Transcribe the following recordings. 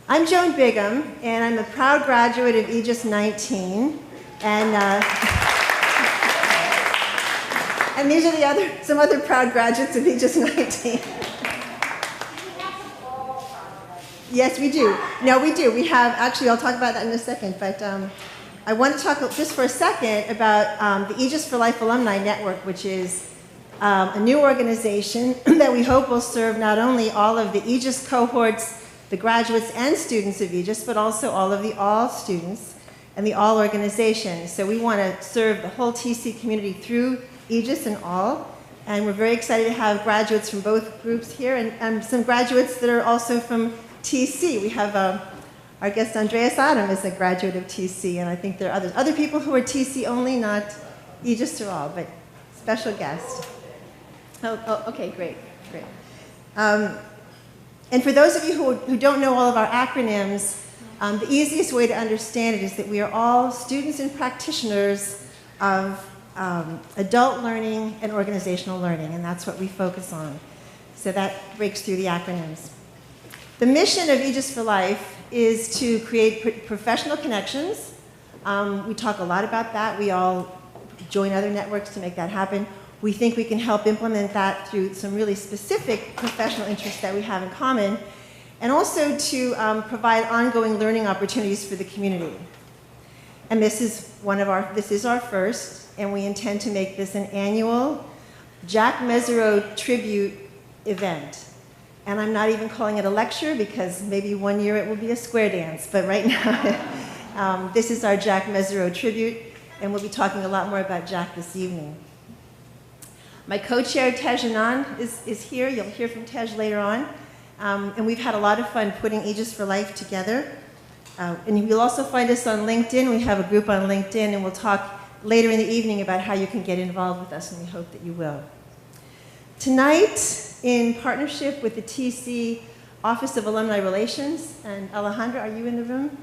I'm Joan Bigham, and I'm a proud graduate of AEGIS 19. And these are some other proud graduates of AEGIS 19. Yes, we do. No, we do. We have, actually, I'll talk about that in a second, but I want to talk just for a second about the AEGIS for Life Alumni Network, which is a new organization that we hope will serve not only all of the AEGIS cohorts, the graduates and students of AEGIS, but also all of the all students and the all organizations. So we want to serve the whole TC community through AEGIS and all. And we're very excited to have graduates from both groups here and some graduates that are also from TC. We have our guest Andreas Adam is a graduate of TC, and I think there are other people who are TC only, not AEGIS or all, but special guest. Oh, okay, great. And for those of you who don't know all of our acronyms, the easiest way to understand it is that we are all students and practitioners of adult learning and organizational learning, and that's what we focus on. So that breaks through the acronyms. The mission of AEGIS for Life is to create professional connections. We talk a lot about that. We all join other networks to make that happen. We think we can help implement that through some really specific professional interests that we have in common, and also to provide ongoing learning opportunities for the community. And this is our first, and we intend to make this an annual Jack Mezirow tribute event. And I'm not even calling it a lecture because maybe one year it will be a square dance, but right now this is our Jack Mezirow tribute, and we'll be talking a lot more about Jack this evening. My co-chair, Tej Anand, is here. You'll hear from Tej later on. And we've had a lot of fun putting AEGIS for Life together. And you'll also find us on LinkedIn. We have a group on LinkedIn, and we'll talk later in the evening about how you can get involved with us, and we hope that you will. Tonight, in partnership with the TC Office of Alumni Relations, and Alejandra, are you in the room?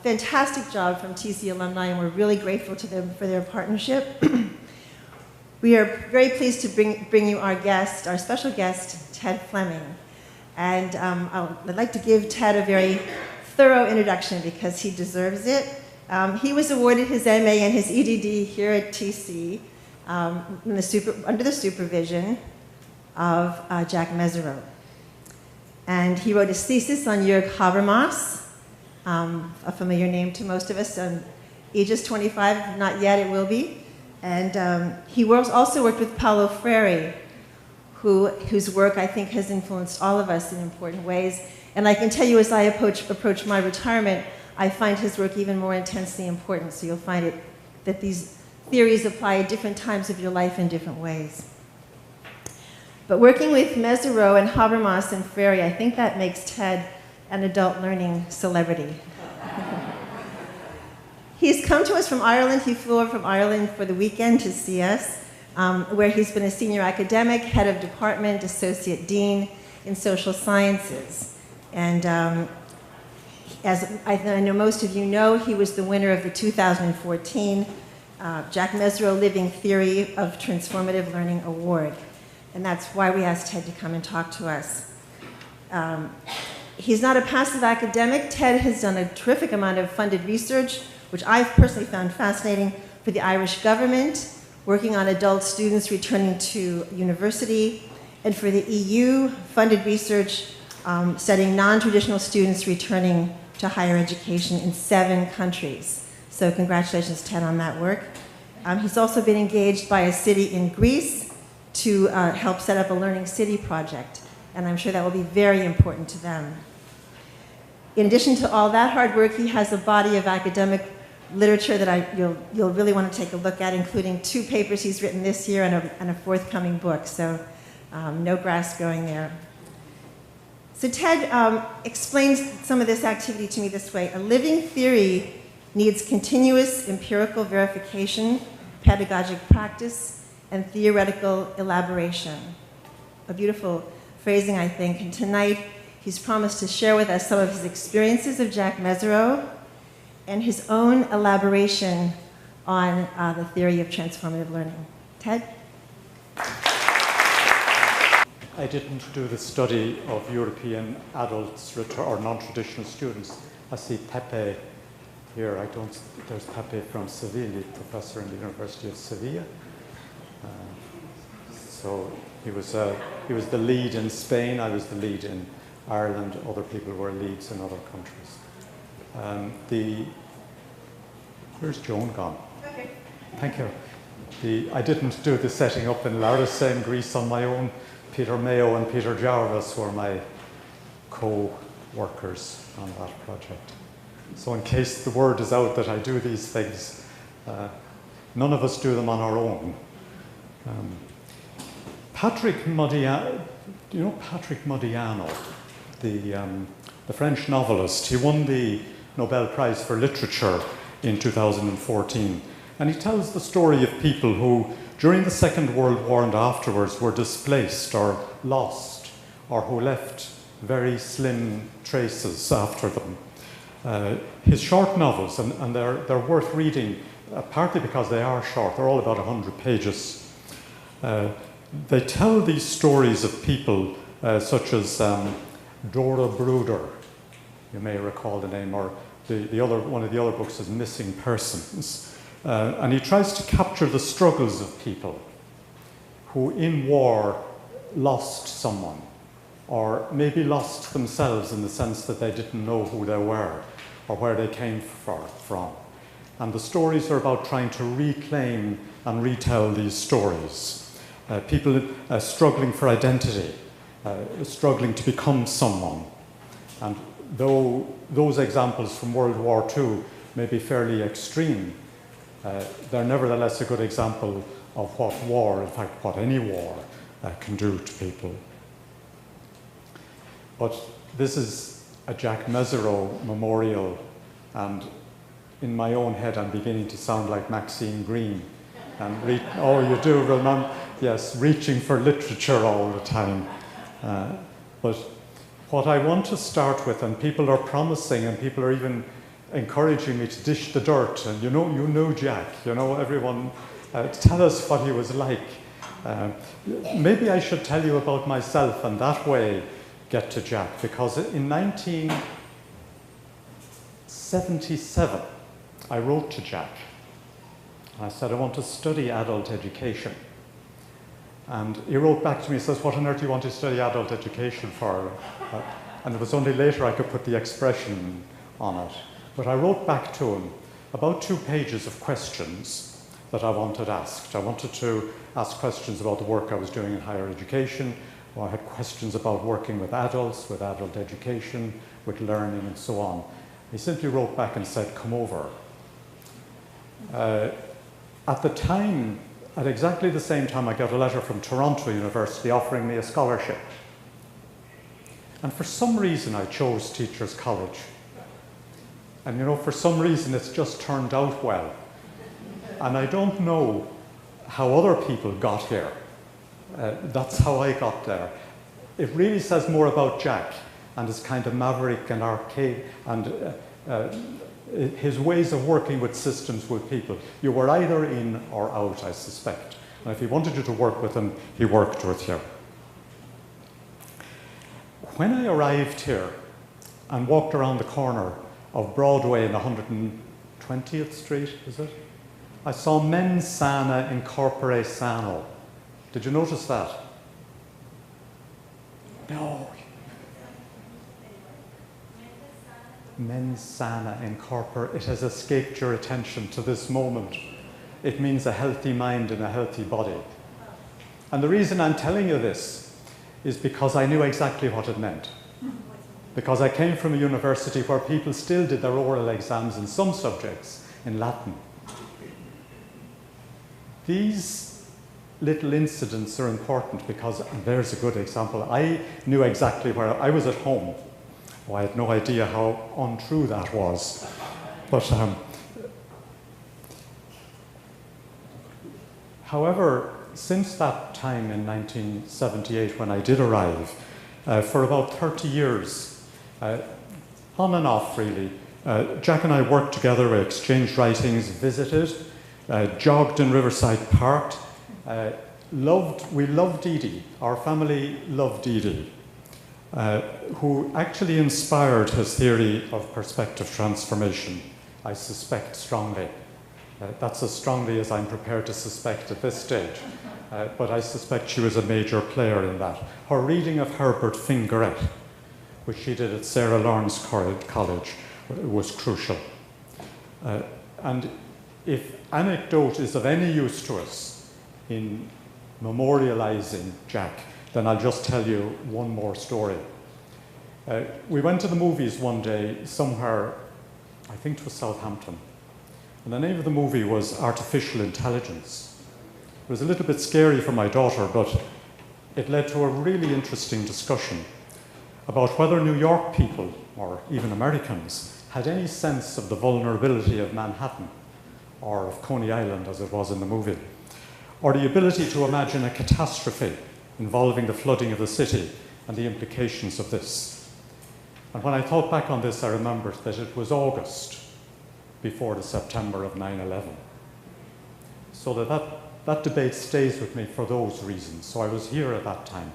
Fantastic job from TC alumni, and we're really grateful to them for their partnership. We are very pleased to bring you our guest, our special guest, Ted Fleming. And I'd like to give Ted a very thorough introduction because he deserves it. He was awarded his MA and his EDD here at TC under the supervision of Jack Mezirow. And he wrote his thesis on Jörg Habermas, a familiar name to most of us, on AEGIS 25, not yet, it will be. And he also worked with Paulo Freire, whose work I think has influenced all of us in important ways. And I can tell you, as I approach my retirement, I find his work even more intensely important. So you'll find that these theories apply at different times of your life in different ways. But working with Mezirow and Habermas and Freire, I think that makes Ted an adult learning celebrity. He's come to us from Ireland. He flew over from Ireland for the weekend to see us, where he's been a senior academic, head of department, associate dean in social sciences. And as I know most of you know, he was the winner of the 2014 Jack Mezirow Living Theory of Transformative Learning Award. And that's why we asked Ted to come and talk to us. He's not a passive academic. Ted has done a terrific amount of funded research, which I've personally found fascinating, for the Irish government, working on adult students returning to university, and for the EU, funded research studying non-traditional students returning to higher education in 7 countries. So congratulations, Ted, on that work. He's also been engaged by a city in Greece to help set up a Learning City project, and I'm sure that will be very important to them. In addition to all that hard work, he has a body of academic literature that you'll really want to take a look at, including 2 papers he's written this year and a forthcoming book, so no grass growing there. So Ted explains some of this activity to me this way. A living theory needs continuous empirical verification, pedagogic practice, and theoretical elaboration. A beautiful phrasing, I think, and tonight he's promised to share with us some of his experiences of Jack Mezirow and his own elaboration on the theory of transformative learning. Ted? I didn't do the study of European adults or non-traditional students. I see Pepe here. There's Pepe from Seville, professor in the University of Sevilla. So he was the lead in Spain. I was the lead in Ireland. Other people were leads in other countries. Where's Joan gone? Okay. Thank you. I didn't do the setting up in Larissa in Greece on my own. Peter Mayo and Peter Jarvis were my co-workers on that project. So in case the word is out that I do these things, none of us do them on our own. Patrick Modiano, do you know Patrick Modiano, the French novelist? He won the Nobel Prize for Literature in 2014. And he tells the story of people who, during the Second World War and afterwards, were displaced or lost, or who left very slim traces after them. His short novels, and they're worth reading, partly because they are short, they're all about 100 pages. They tell these stories of people such as Dora Bruder, you may recall the name, or one of the other books is Missing Persons. And he tries to capture the struggles of people who in war lost someone, or maybe lost themselves in the sense that they didn't know who they were or where they came from. And the stories are about trying to reclaim and retell these stories. People struggling for identity, struggling to become someone. And though those examples from World War II may be fairly extreme, they're nevertheless a good example of what war, in fact, what any war can do to people. But this is a Jack Mezirow memorial, and in my own head I'm beginning to sound like Maxine Greene. And you do remember, yes, reaching for literature all the time. But what I want to start with, and people are promising, and people are even encouraging me to dish the dirt, and you know Jack, everyone, tell us what he was like. Maybe I should tell you about myself and that way get to Jack, because in 1977 I wrote to Jack. I said I want to study adult education, and he wrote back to me and says, what on earth do you want to study adult education for? And it was only later I could put the expression on it. But I wrote back to him about 2 pages of questions that I wanted asked. I wanted to ask questions about the work I was doing in higher education, or I had questions about working with adults, with adult education, with learning, and so on. He simply wrote back and said, come over. At the time, at exactly the same time, I got a letter from Toronto University offering me a scholarship. And for some reason, I chose Teachers College. And for some reason, it's just turned out well. And I don't know how other people got here. That's how I got there. It really says more about Jack and his kind of maverick and archaic and his ways of working with systems with people. You were either in or out, I suspect. And if he wanted you to work with him, he worked with you. When I arrived here and walked around the corner of Broadway and 120th Street, is it? I saw Mens Sana in Corpore Sano. Did you notice that? No. Mens Sana in Corpore. It has escaped your attention to this moment. It means a healthy mind and a healthy body. And the reason I'm telling you this is because I knew exactly what it meant. Because I came from a university where people still did their oral exams in some subjects in Latin. These little incidents are important because, and there's a good example, I knew exactly where I was at home. Oh, I had no idea how untrue that was. But however, since that time in 1978 when I did arrive, for about 30 years, on and off really, Jack and I worked together, we exchanged writings, visited, jogged in Riverside Park, we loved Edie. Our family loved Edie, who actually inspired his theory of perspective transformation, I suspect strongly. That's as strongly as I'm prepared to suspect at this stage. But I suspect she was a major player in that. Her reading of Herbert Fingeret, which she did at Sarah Lawrence College, was crucial. And if anecdote is of any use to us in memorializing Jack, then I'll just tell you one more story. We went to the movies one day somewhere, I think it was Southampton, and the name of the movie was Artificial Intelligence. It was a little bit scary for my daughter, but it led to a really interesting discussion about whether New York people, or even Americans, had any sense of the vulnerability of Manhattan, or of Coney Island as it was in the movie, or the ability to imagine a catastrophe involving the flooding of the city and the implications of this. And when I thought back on this, I remembered that it was August before the September of 9/11. So that debate stays with me for those reasons. So I was here at that time.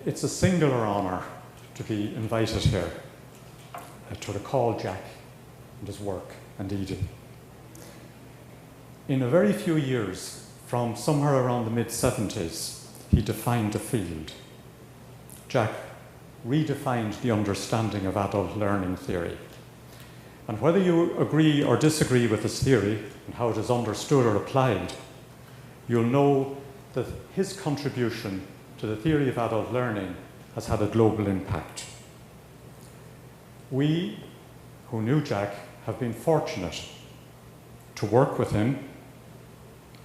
It's a singular honor to be invited here to recall Jack and his work and Edie. In a very few years, from somewhere around the mid-70s, he defined a field. Jack redefined the understanding of adult learning theory. And whether you agree or disagree with his theory and how it is understood or applied, you'll know that his contribution to the theory of adult learning has had a global impact. We, who knew Jack, have been fortunate to work with him,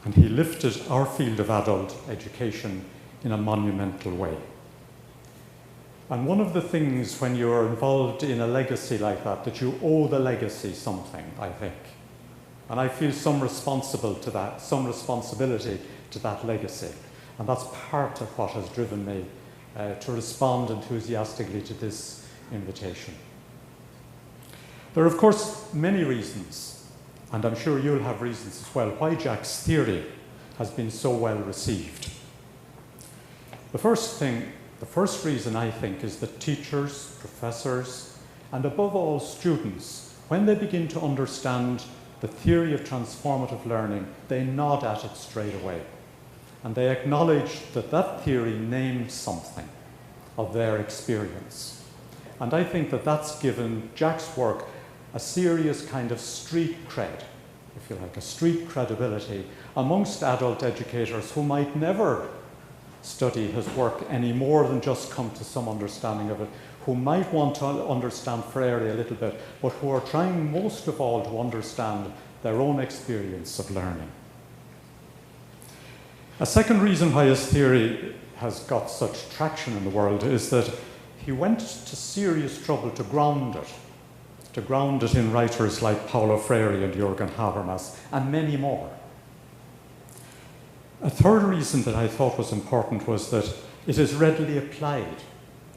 and he lifted our field of adult education in a monumental way. And one of the things when you're involved in a legacy like that you owe the legacy something, I think. And I feel some responsibility to that legacy. And that's part of what has driven me to respond enthusiastically to this invitation. There are, of course, many reasons, and I'm sure you'll have reasons as well, why Jack's theory has been so well received. The first reason, I think, is that teachers, professors, and above all students, when they begin to understand the theory of transformative learning, they nod at it straight away. And they acknowledge that that theory names something of their experience. And I think that that's given Jack's work a serious kind of street cred, if you like, a street credibility amongst adult educators who might never study his work any more than just come to some understanding of it, who might want to understand Freire a little bit, but who are trying most of all to understand their own experience of learning. A second reason why his theory has got such traction in the world is that he went to serious trouble to ground it in writers like Paulo Freire and Jürgen Habermas, and many more. A third reason that I thought was important was that it is readily applied.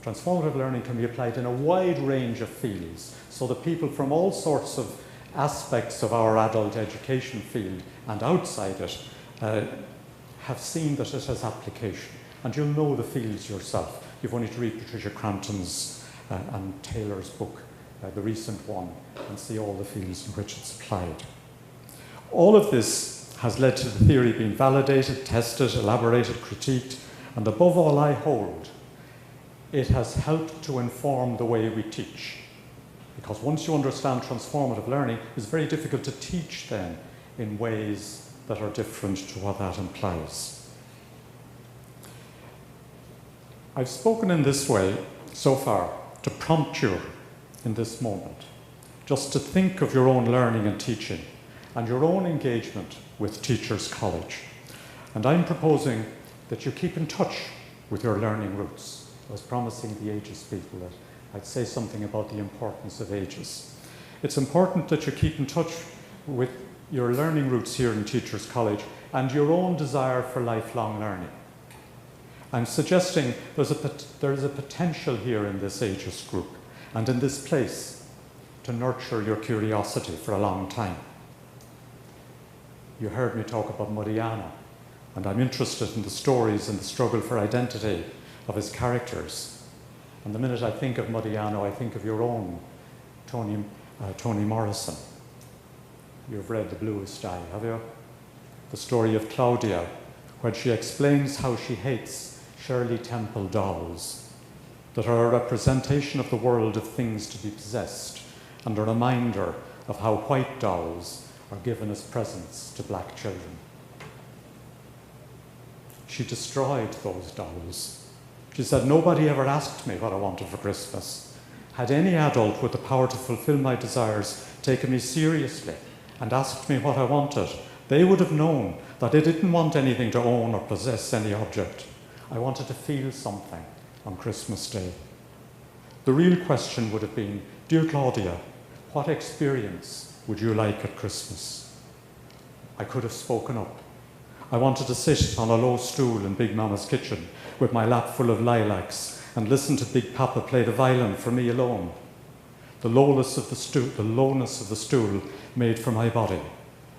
Transformative learning can be applied in a wide range of fields, so that people from all sorts of aspects of our adult education field and outside it have seen that it has application. And you'll know the fields yourself. You've only to read Patricia Crampton's and Taylor's book, the recent one, and see all the fields in which it's applied. All of this has led to the theory being validated, tested, elaborated, critiqued, and above all, I hold, it has helped to inform the way we teach. Because once you understand transformative learning, it's very difficult to teach then in ways that are different to what that implies. I've spoken in this way so far to prompt you in this moment, just to think of your own learning and teaching and your own engagement with Teachers College. And I'm proposing that you keep in touch with your learning roots. I was promising the AEGIS people that I'd say something about the importance of AEGIS. It's important that you keep in touch with your learning roots here in Teachers College and your own desire for lifelong learning. I'm suggesting there is a potential here in this AEGIS group and in this place to nurture your curiosity for a long time. You heard me talk about Modiano, and I'm interested in the stories and the struggle for identity of his characters. And the minute I think of Modiano, I think of your own Toni Morrison. You've read The Bluest Eye, have you? The story of Claudia, when she explains how she hates Shirley Temple dolls, that are a representation of the world of things to be possessed, and a reminder of how white dolls are given as presents to black children. She destroyed those dolls. She said, nobody ever asked me what I wanted for Christmas. Had any adult with the power to fulfill my desires taken me seriously and asked me what I wanted, they would have known that I didn't want anything to own or possess any object. I wanted to feel something on Christmas Day. The real question would have been, dear Claudia, what experience would you like at Christmas? I could have spoken up. I wanted to sit on a low stool in Big Mama's kitchen with my lap full of lilacs and listen to Big Papa play the violin for me alone. The lowness of the stool made for my body.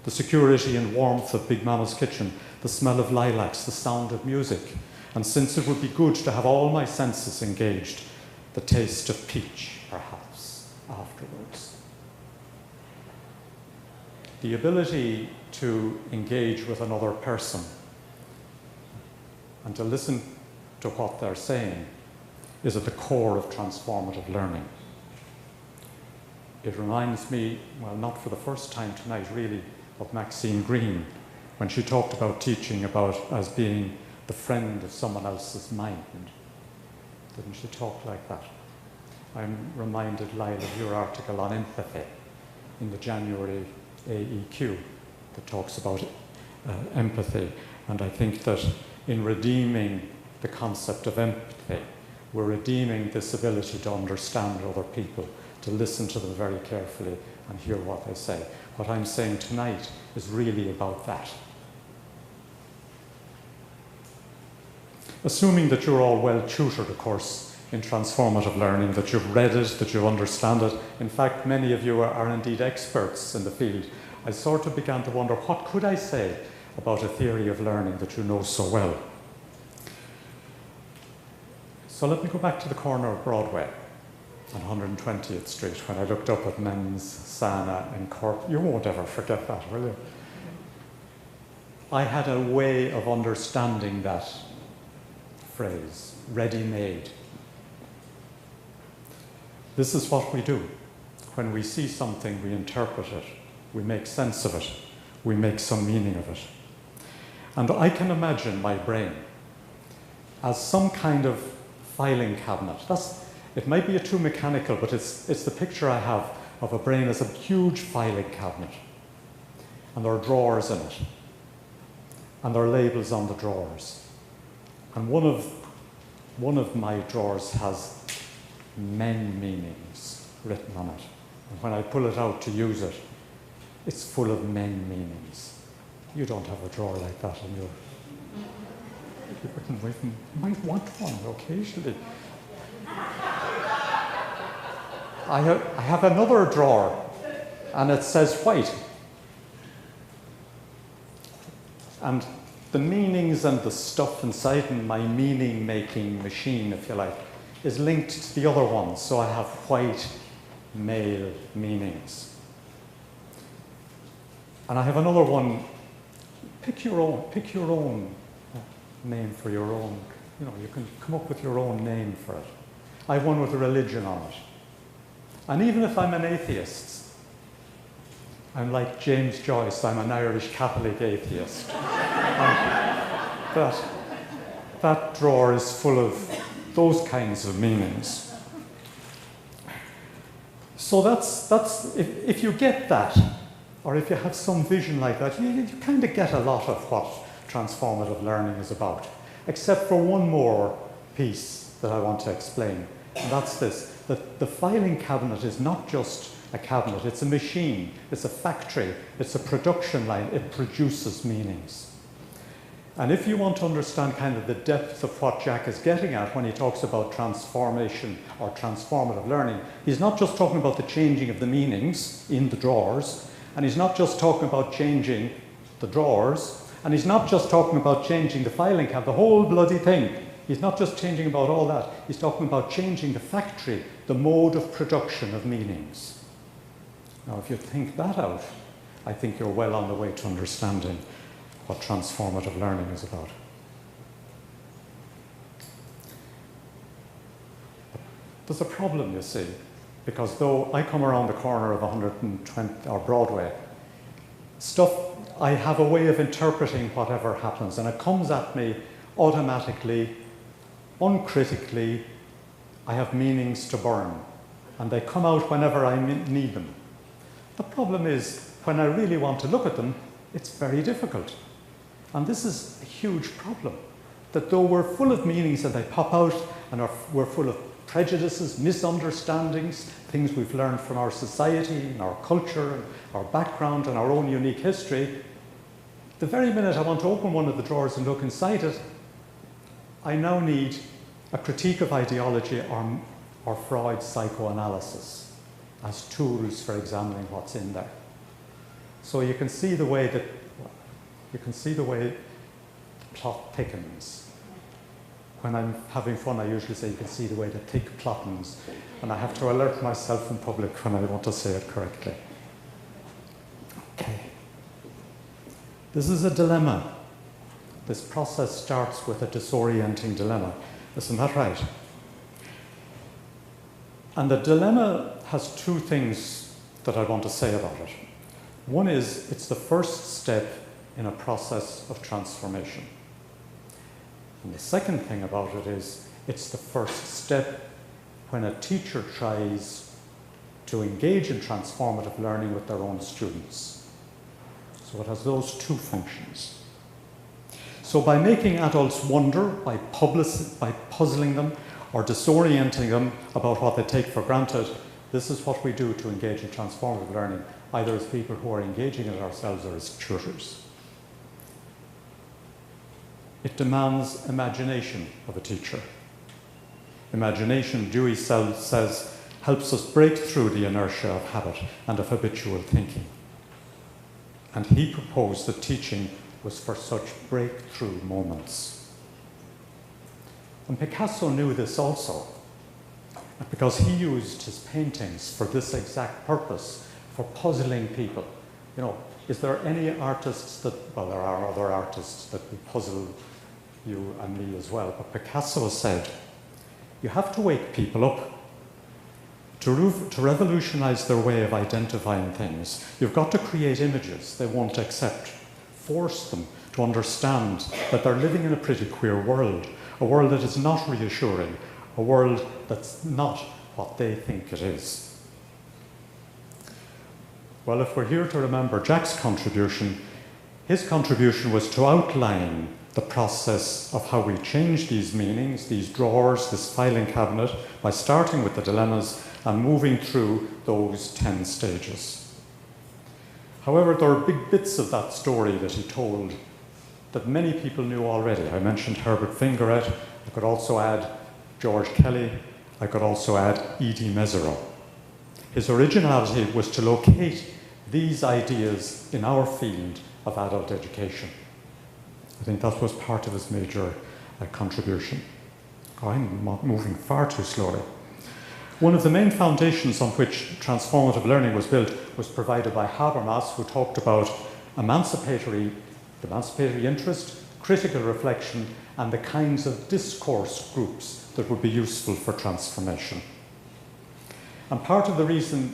The security and warmth of Big Mama's kitchen, the smell of lilacs, the sound of music. And since it would be good to have all my senses engaged, the taste of peach, perhaps, afterwards. The ability to engage with another person and to listen to what they're saying is at the core of transformative learning. It reminds me, well, not for the first time tonight, really, of Maxine Green, when she talked about teaching as being the friend of someone else's mind. Didn't she talk like that? I'm reminded, Lyle, of your article on empathy in the January AEQ that talks about empathy. And I think that in redeeming the concept of empathy, we're redeeming this ability to understand other people, to listen to them very carefully and hear what they say. What I'm saying tonight is really about that. Assuming that you're all well tutored, of course, in transformative learning, that you've read it, that you understand it. In fact, many of you are indeed experts in the field. I sort of began to wonder, what could I say about a theory of learning that you know so well? So let me go back to the corner of Broadway on 120th Street when I looked up at Men's, Sana and Cork. You won't ever forget that, will you? I had a way of understanding that phrase, ready-made. This is what we do. When we see something, we interpret it, we make sense of it, we make some meaning of it. And I can imagine my brain as some kind of filing cabinet. It might be too mechanical, but it's the picture I have of a brain as a huge filing cabinet. And there are drawers in it. And there are labels on the drawers. And one of my drawers has men meanings written on it. And when I pull it out to use it, it's full of men meanings. You don't have a drawer like that in your... You might want one occasionally. I have another drawer, and it says white. And the meanings and the stuff inside my meaning-making machine, if you like, is linked to the other ones. So I have white, male meanings. And I have another one. Pick your own name for your own. You can come up with your own name for it. I have one with a religion on it. And even if I'm an atheist, I'm like James Joyce, I'm an Irish Catholic atheist. That drawer is full of those kinds of meanings. So that's if you get that, or if you have some vision like that, you kind of get a lot of what transformative learning is about. Except for one more piece that I want to explain, and that's this. That the filing cabinet is not just a cabinet, it's a machine, it's a factory, it's a production line, it produces meanings. And if you want to understand kind of the depth of what Jack is getting at when he talks about transformation or transformative learning, he's not just talking about the changing of the meanings in the drawers, and he's not just talking about changing the drawers, and he's not just talking about changing the filing cabinet, the whole bloody thing. He's not just changing about all that. He's talking about changing the factory, the mode of production of meanings. Now, if you think that out, I think you're well on the way to understanding what transformative learning is about. There's a problem, you see, because though I come around the corner of 120 or Broadway, I have a way of interpreting whatever happens, and it comes at me automatically, uncritically. I have meanings to burn, and they come out whenever I need them. The problem is, when I really want to look at them, it's very difficult. And this is a huge problem, that though we're full of meanings and they pop out, and we're full of prejudices, misunderstandings, things we've learned from our society and our culture and our background and our own unique history, the very minute I want to open one of the drawers and look inside it, I now need a critique of ideology or Freud's psychoanalysis as tools for examining what's in there. So you can see the way the plot thickens. When I'm having fun, I usually say you can see the way the thick plottens, and I have to alert myself in public when I want to say it correctly. Okay. This is a dilemma. This process starts with a disorienting dilemma. Isn't that right? And the dilemma has two things that I want to say about it. One is, it's the first step in a process of transformation. And the second thing about it is, it's the first step when a teacher tries to engage in transformative learning with their own students. So it has those two functions. So by making adults wonder, by puzzling them or disorienting them about what they take for granted, this is what we do to engage in transformative learning, either as people who are engaging in it ourselves or as tutors. It demands imagination of a teacher. Imagination, Dewey says, helps us break through the inertia of habit and of habitual thinking. And he proposed that teaching was for such breakthrough moments. And Picasso knew this also, because he used his paintings for this exact purpose, for puzzling people. You know, is there any artists that, well, there are other artists that will puzzle you and me as well, but Picasso said, you have to wake people up. To revolutionize their way of identifying things, you've got to create images they won't accept. Force them to understand that they're living in a pretty queer world, a world that is not reassuring, a world that's not what they think it is. Well, if we're here to remember Jack's contribution, his contribution was to outline the process of how we change these meanings, these drawers, this filing cabinet, by starting with the dilemmas and moving through those 10 stages. However, there are big bits of that story that he told that many people knew already. I mentioned Herbert Fingeret. I could also add George Kelly. I could also add E.D. Mezirow. His originality was to locate these ideas in our field of adult education. I think that was part of his major contribution. Oh, I'm moving far too slowly. One of the main foundations on which transformative learning was built was provided by Habermas, who talked about emancipatory interest, critical reflection, and the kinds of discourse groups that would be useful for transformation. And part of the reason,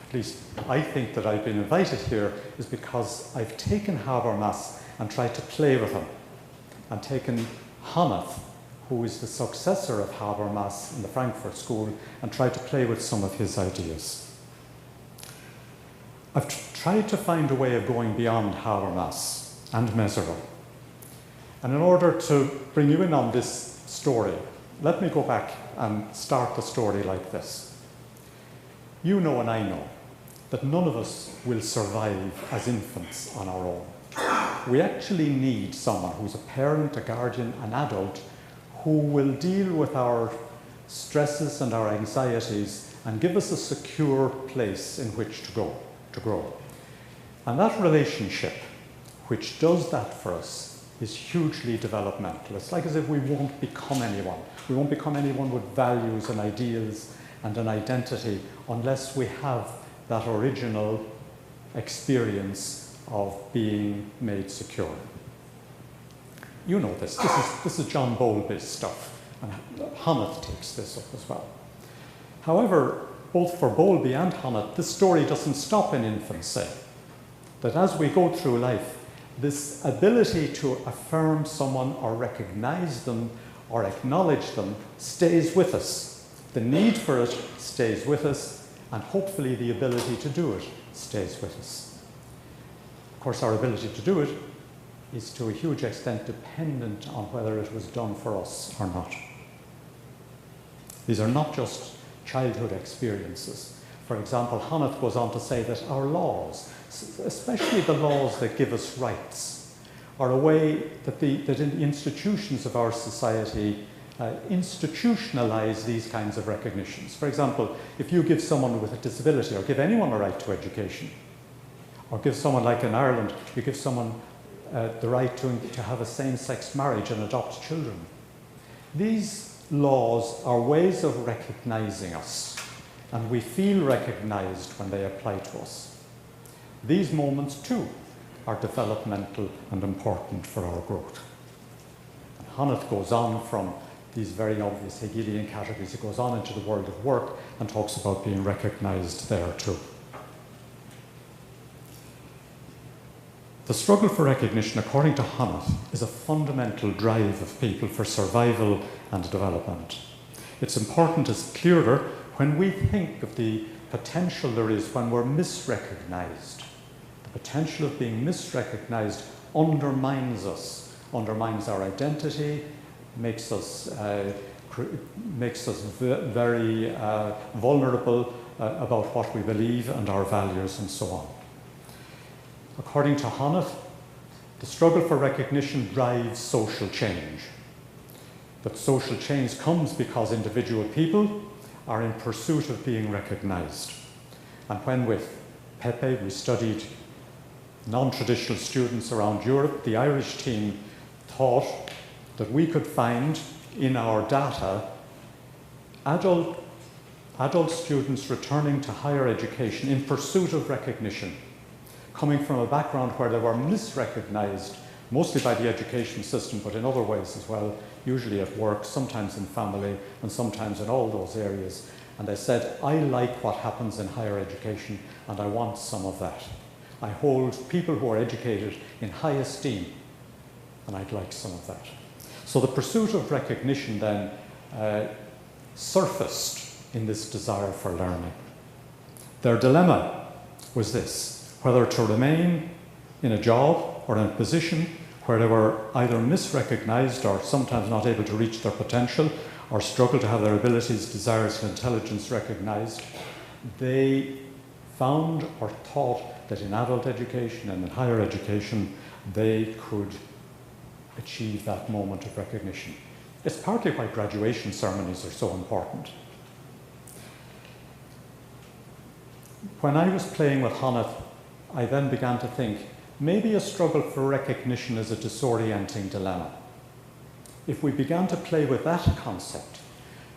at least I think, that I've been invited here is because I've taken Habermas and tried to play with him, and taken Hanath, who is the successor of Habermas in the Frankfurt School, and tried to play with some of his ideas. I've tried to find a way of going beyond Habermas and Mezirow. And in order to bring you in on this story, let me go back and start the story like this. You know and I know that none of us will survive as infants on our own. We actually need someone who's a parent, a guardian, an adult, who will deal with our stresses and our anxieties and give us a secure place in which to grow. And that relationship, which does that for us is hugely developmental. It's like as if we won't become anyone. We won't become anyone with values and ideals and an identity unless we have that original experience of being made secure. You know this. This is John Bowlby's stuff, and Honneth takes this up as well. However, both for Bowlby and Honneth, this story doesn't stop in infancy. That as we go through life, this ability to affirm someone or recognize them or acknowledge them stays with us. The need for it stays with us, and hopefully the ability to do it stays with us. Of course, our ability to do it is to a huge extent dependent on whether it was done for us or not. These are not just childhood experiences. For example, Honneth goes on to say that our laws, especially the laws that give us rights, are a way that the institutions of our society institutionalize these kinds of recognitions. For example, if you give someone with a disability, or give anyone a right to education, or give someone, like in Ireland, you give someone the right to have a same-sex marriage and adopt children. These laws are ways of recognizing us, and we feel recognized when they apply to us. These moments, too, are developmental and important for our growth. And Honneth goes on from these very obvious Hegelian categories. He goes on into the world of work and talks about being recognized there, too. The struggle for recognition, according to Honneth, is a fundamental drive of people for survival and development. Its importance is clearer when we think of the potential there is when we're misrecognized. The potential of being misrecognized undermines us, undermines our identity, makes us very vulnerable about what we believe and our values and so on. According to Honneth, the struggle for recognition drives social change. But social change comes because individual people are in pursuit of being recognized. And when with Pepe we studied non-traditional students around Europe, the Irish team thought that we could find in our data adult students returning to higher education in pursuit of recognition, coming from a background where they were misrecognized, mostly by the education system, but in other ways as well, usually at work, sometimes in family, and sometimes in all those areas. And they said, I like what happens in higher education, and I want some of that. I hold people who are educated in high esteem, and I'd like some of that. So the pursuit of recognition then surfaced in this desire for learning. Their dilemma was this: whether to remain in a job or in a position where they were either misrecognized or sometimes not able to reach their potential, or struggle to have their abilities, desires, and intelligence recognized. They found or thought that in adult education and in higher education, they could achieve that moment of recognition. It's partly why graduation ceremonies are so important. When I was playing with Honneth, I then began to think, maybe a struggle for recognition is a disorienting dilemma. If we began to play with that concept,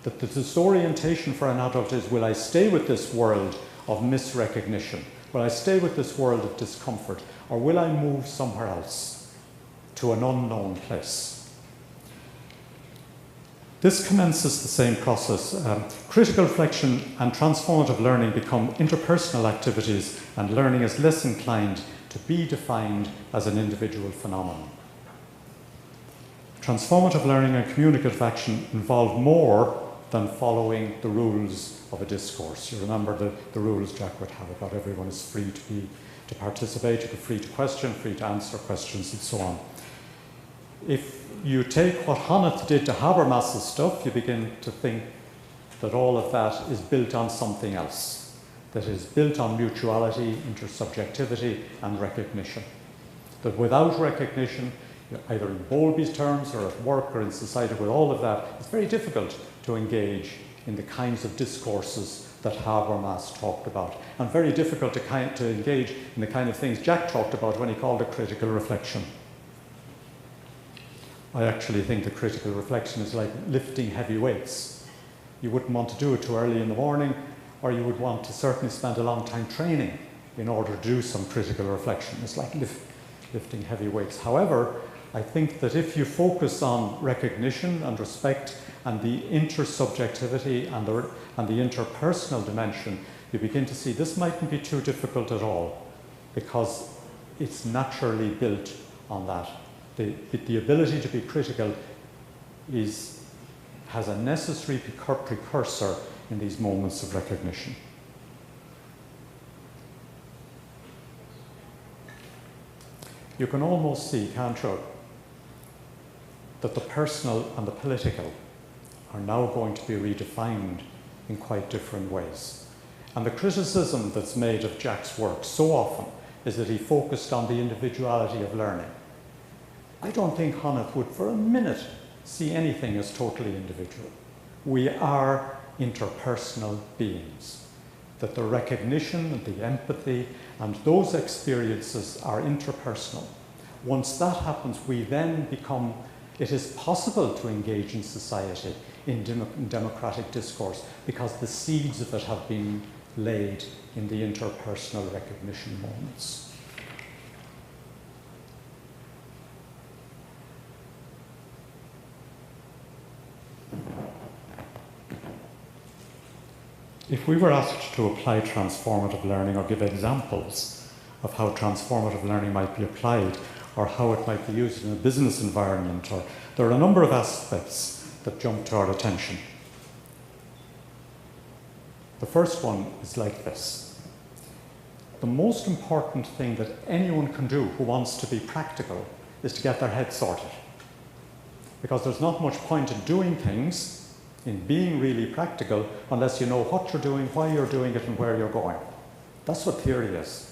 that the disorientation for an adult is, will I stay with this world of misrecognition? Will I stay with this world of discomfort? Or will I move somewhere else to an unknown place? This commences the same process. Critical reflection and transformative learning become interpersonal activities, and learning is less inclined to be defined as an individual phenomenon. Transformative learning and communicative action involve more than following the rules of a discourse. You remember the rules Jack would have about everyone is free to participate, you're free to question, free to answer questions, and so on. If you take what Honneth did to Habermas's stuff, you begin to think that all of that is built on something else, that is built on mutuality, intersubjectivity, and recognition. That without recognition, either in Bowlby's terms or at work or in society, with all of that, it's very difficult to engage in the kinds of discourses that Habermas talked about, and very difficult to engage in the kind of things Jack talked about when he called it critical reflection. I actually think that critical reflection is like lifting heavy weights. You wouldn't want to do it too early in the morning, or you would want to certainly spend a long time training in order to do some critical reflection. It's like lifting heavy weights. However, I think that if you focus on recognition and respect and the intersubjectivity and the interpersonal dimension, you begin to see this mightn't be too difficult at all, because it's naturally built on that. The ability to be critical has a necessary precursor in these moments of recognition. You can almost see, can't you, that the personal and the political are now going to be redefined in quite different ways. And the criticism that's made of Jack's work so often is that he focused on the individuality of learning. I don't think Hannah would for a minute see anything as totally individual. We are interpersonal beings, that the recognition and the empathy and those experiences are interpersonal. Once that happens, we then become, it is possible to engage in society in democratic discourse because the seeds of it have been laid in the interpersonal recognition moments. If we were asked to apply transformative learning or give examples of how transformative learning might be applied or how it might be used in a business environment, or there are a number of aspects that jump to our attention. The first one is like this. The most important thing that anyone can do who wants to be practical is to get their head sorted. Because there's not much point in doing things, in being really practical, unless you know what you're doing, why you're doing it, and where you're going. That's what theory is.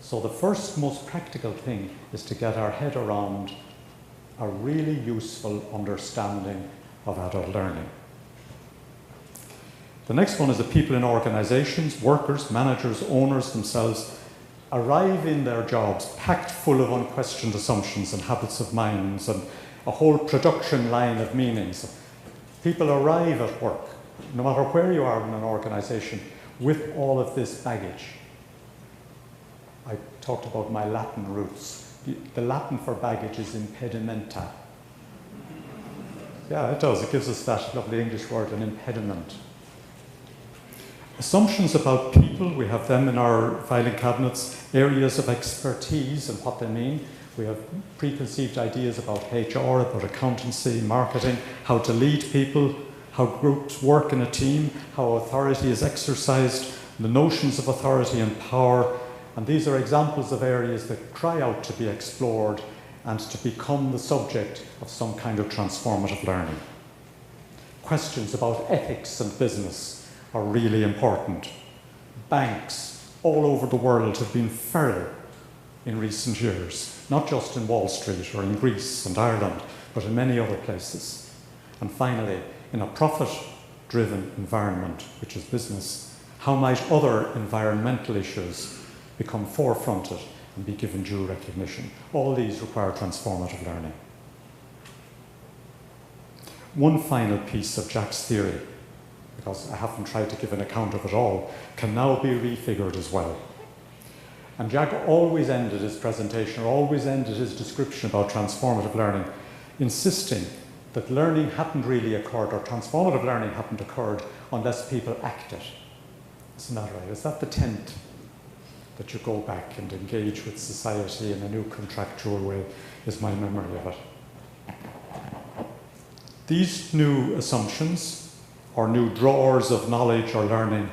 So the first most practical thing is to get our head around a really useful understanding of adult learning. The next one is that people in organizations, workers, managers, owners themselves arrive in their jobs packed full of unquestioned assumptions and habits of minds and a whole production line of meanings. People arrive at work, no matter where you are in an organization, with all of this baggage. I talked about my Latin roots. The Latin for baggage is impedimenta. Yeah, it does. It gives us that lovely English word, an impediment. Assumptions about people, we have them in our filing cabinets, areas of expertise and what they mean. We have preconceived ideas about HR, about accountancy, marketing, how to lead people, how groups work in a team, how authority is exercised, the notions of authority and power. And these are examples of areas that cry out to be explored and to become the subject of some kind of transformative learning. Questions about ethics and business are really important. Banks all over the world have been feral in recent years, not just in Wall Street or in Greece and Ireland, but in many other places. And finally, in a profit-driven environment, which is business, how might other environmental issues become forefronted and be given due recognition? All these require transformative learning. One final piece of Jack's theory, because I haven't tried to give an account of it all, can now be refigured as well. And Jack always ended his presentation, or always ended his description about transformative learning, insisting that learning hadn't really occurred, or transformative learning hadn't occurred, unless people acted. Isn't that right? Is that the tent that you go back and engage with society in a new contractual way, is my memory of it. These new assumptions, or new drawers of knowledge or learning,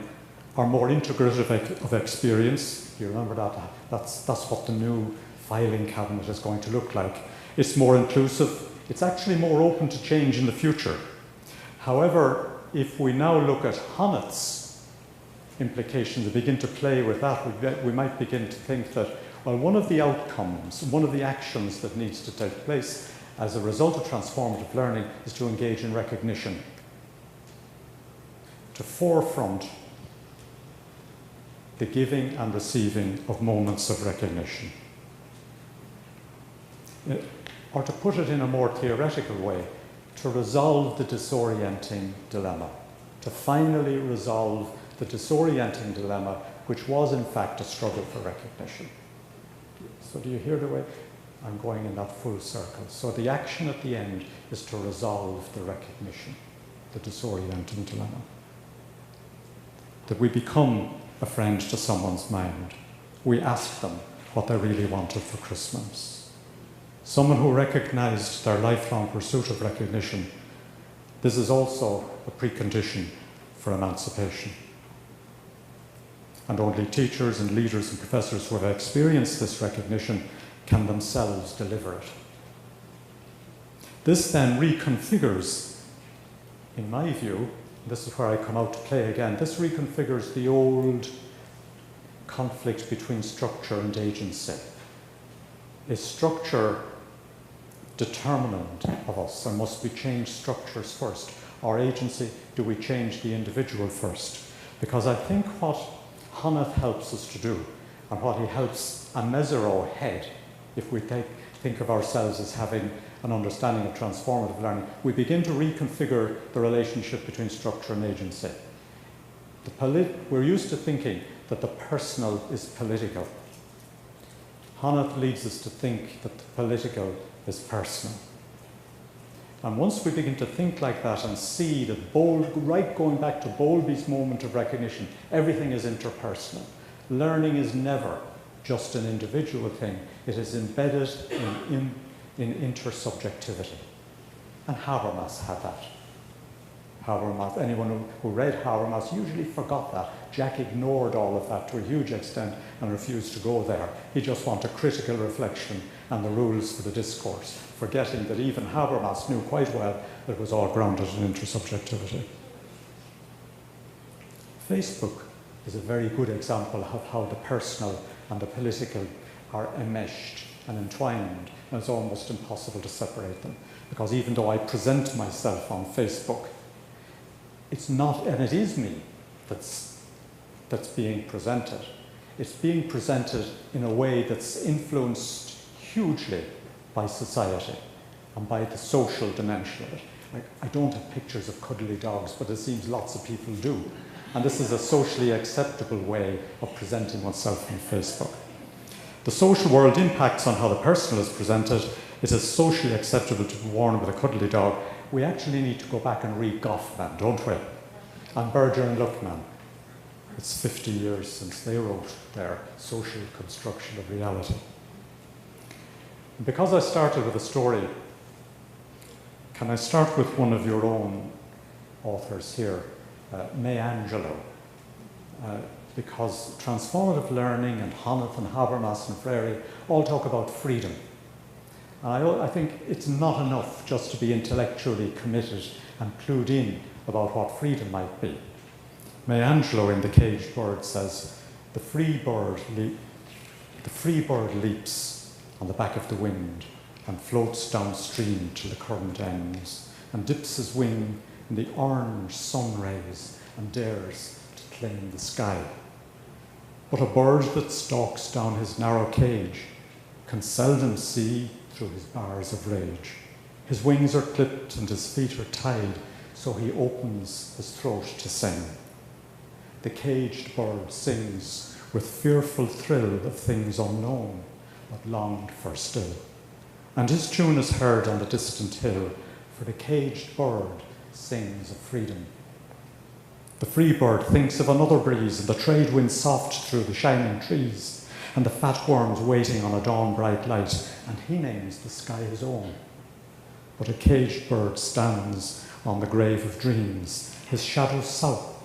are more integrative of experience. You remember that? That's what the new filing cabinet is going to look like. It's more inclusive. It's actually more open to change in the future. However, if we now look at Honneth's implications and begin to play with that, we might begin to think that, well, one of the outcomes, one of the actions that needs to take place as a result of transformative learning is to engage in recognition. to forefront the giving and receiving of moments of recognition. Or to put it in a more theoretical way, to resolve the disorienting dilemma, to finally resolve the disorienting dilemma, which was in fact a struggle for recognition. So do you hear the way I'm going in that full circle? So the action at the end is to resolve the recognition, the disorienting dilemma. That we become a friend to someone's mind. We ask them what they really wanted for Christmas. Someone who recognized their lifelong pursuit of recognition, this is also a precondition for emancipation. And only teachers and leaders and professors who have experienced this recognition can themselves deliver it. This then reconfigures, in my view, this is where I come out to play again, this reconfigures the old conflict between structure and agency. Is structure determinant of us, and must we change structures first? Or agency, do we change the individual first? Because I think what Hanath helps us to do, and what he helps a Mezirow head, if we think of ourselves as having an understanding of transformative learning, we begin to reconfigure the relationship between structure and agency. We're used to thinking that the personal is political. Hanath leads us to think that the political is personal. And once we begin to think like that and see that right going back to Bowlby's moment of recognition, everything is interpersonal. Learning is never just an individual thing. It is embedded in intersubjectivity. And Habermas had that. Habermas, anyone who read Habermas usually forgot that. Jack ignored all of that to a huge extent and refused to go there. He just wanted critical reflection and the rules for the discourse, forgetting that even Habermas knew quite well that it was all grounded in intersubjectivity. Facebook is a very good example of how the personal and the political are enmeshed and entwined, and it's almost impossible to separate them. Because even though I present myself on Facebook, it's not, and it is me that's being presented. It's being presented in a way that's influenced hugely by society and by the social dimension of it. I don't have pictures of cuddly dogs, but it seems lots of people do. And this is a socially acceptable way of presenting oneself on Facebook. The social world impacts on how the personal is presented. It is socially acceptable to be worn with a cuddly dog. We actually need to go back and read Goffman, don't we? And Berger and Luckman. It's 50 years since they wrote their social construction of reality. And because I started with a story, can I start with one of your own authors here, Mezirow? Because transformative learning and Hanath and Habermas and Freire all talk about freedom. And I think it's not enough just to be intellectually committed and clued in about what freedom might be. Mezirow in The Caged Bird says, the free bird leaps on the back of the wind and floats downstream till the current ends and dips his wing in the orange sun rays and dares to claim the sky. But a bird that stalks down his narrow cage can seldom see through his bars of rage. His wings are clipped and his feet are tied, so he opens his throat to sing. The caged bird sings with fearful thrill of things unknown, but longed for still. And his tune is heard on the distant hill, for the caged bird sings of freedom. The free bird thinks of another breeze, and the trade wind soft through the shining trees, and the fat worms waiting on a dawn-bright light, and he names the sky his own. But a caged bird stands on the grave of dreams, his shadows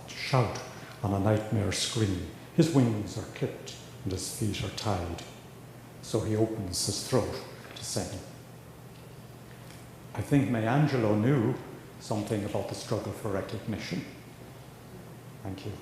shout on a nightmare scream. His wings are clipped and his feet are tied, so he opens his throat to sing. I think Mezirow knew something about the struggle for recognition. Thank you.